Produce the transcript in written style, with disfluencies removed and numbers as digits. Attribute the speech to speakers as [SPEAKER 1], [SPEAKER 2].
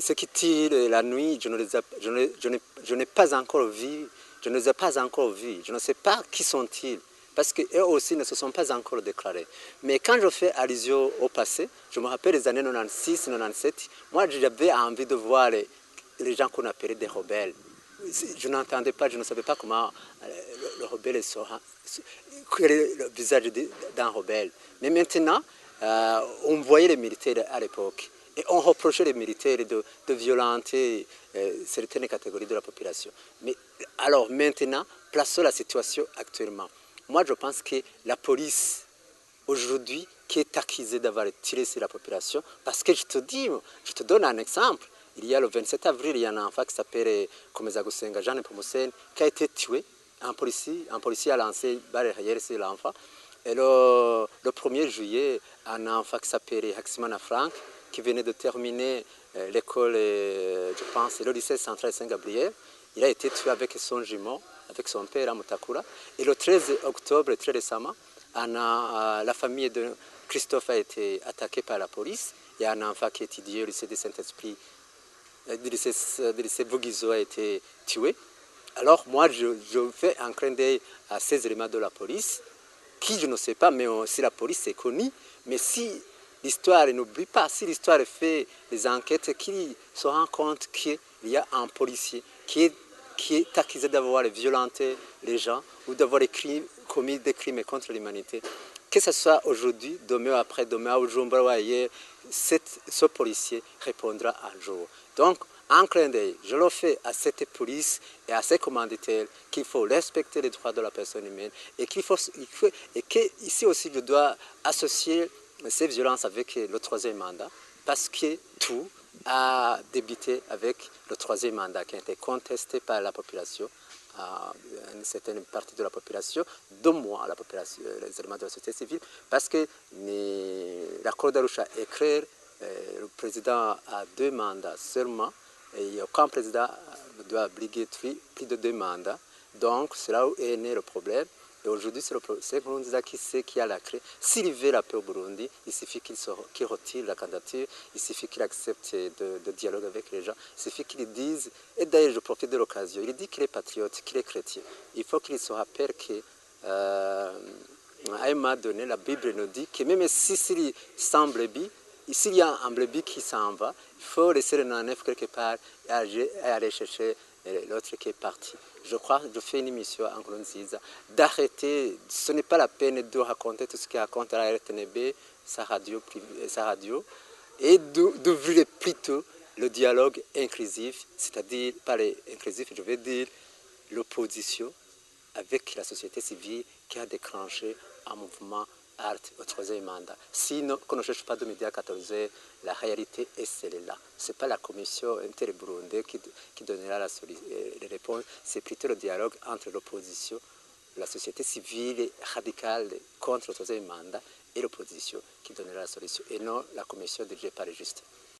[SPEAKER 1] ceux qui tirent la nuit, je n'ai pas encore vu, je ne les ai pas encore vus, je ne sais pas qui sont-ils, parce qu'eux aussi ne se sont pas encore déclarés. Mais quand je fais allusion au passé, je me rappelle les années 96, 97, moi j'avais envie de voir les gens qu'on appelait des rebelles. Je n'entendais pas, je ne savais pas comment le rebelle sera, quel est le visage d'un rebelle. Mais maintenant, on voyait les militaires à l'époque. Et on reprochait les militaires de violenter certaines catégories de la population. Mais alors maintenant, plaçons la situation actuellement. Moi, je pense que la police, aujourd'hui, qui est accusée d'avoir tiré sur la population, parce que je te donne un exemple. Il y a le 27 avril, il y a un enfant qui s'appelle Komeza Gusenga Jeanne Pomusen, qui a été tué. Un policier a lancé balle réelle sur l'enfant. Et le 1er juillet, un enfant qui s'appelait Haksimana Frank, qui venait de terminer l'école, je pense, le lycée central Saint-Gabriel, il a été tué avec son jumeau, avec son père à Mutakura. Et le 13 octobre, très récemment, la famille de Christophe a été attaquée par la police. Il y a un enfant qui étudiait au lycée de Saint-Esprit, du lycée Bouguizo a été tué. Alors moi, je fais un clin d'œil à ces éléments de la police, qui je ne sais pas, mais si la police est connue, mais si l'histoire n'oublie pas, si l'histoire fait des enquêtes, qui se rend compte qu'il y a un policier qui est accusé d'avoir violenté les gens ou d'avoir commis des crimes contre l'humanité, que ce soit aujourd'hui, demain, après-demain, au jour ou ailleurs, ce policier répondra un jour. Donc, en clin d'œil, je le fais à cette police et à ses commanditaires qu'il faut respecter les droits de la personne humaine et qu'ici aussi je dois associer ces violences avec le troisième mandat parce que tout a débuté avec le troisième mandat qui a été contesté par la population, une certaine partie de la population, dont moi, la population, les éléments de la société civile, parce que l'accord d'Arusha est clair, le président a 2 mandats seulement, et aucun président doit obliger plus de 2 mandats. Donc, c'est là où est né le problème. Et aujourd'hui, c'est Nkurunziza qui sait qui a la clé. S'il veut la paix au Burundi, il suffit qu'il retire la candidature, il suffit qu'il accepte de dialoguer avec les gens, il suffit qu'il dise, et d'ailleurs je profite de l'occasion, il dit qu'il est patriote, qu'il est chrétien. Il faut qu'il se rappelle que à un moment donné, la Bible nous dit que même s'il semble bien, s'il y a un brebis qui s'en va, il faut laisser le neuf quelque part et aller chercher l'autre qui est parti. Je crois que je fais une émission en Nkurunziza d'arrêter, ce n'est pas la peine de raconter tout ce qu'il raconte à la RTNB, sa radio, et d'ouvrir plutôt le dialogue inclusif, c'est-à-dire, pas inclusif, je veux dire l'opposition avec la société civile qui a déclenché un mouvement art au troisième mandat. Sinon, qu'on ne cherche pas de médias 14 la réalité est celle-là. Ce n'est pas la commission interburundais qui donnera les réponses, c'est plutôt le dialogue entre l'opposition, la société civile radicale contre le troisième mandat et l'opposition qui donnera la solution, et non la commission dirigée par les justes.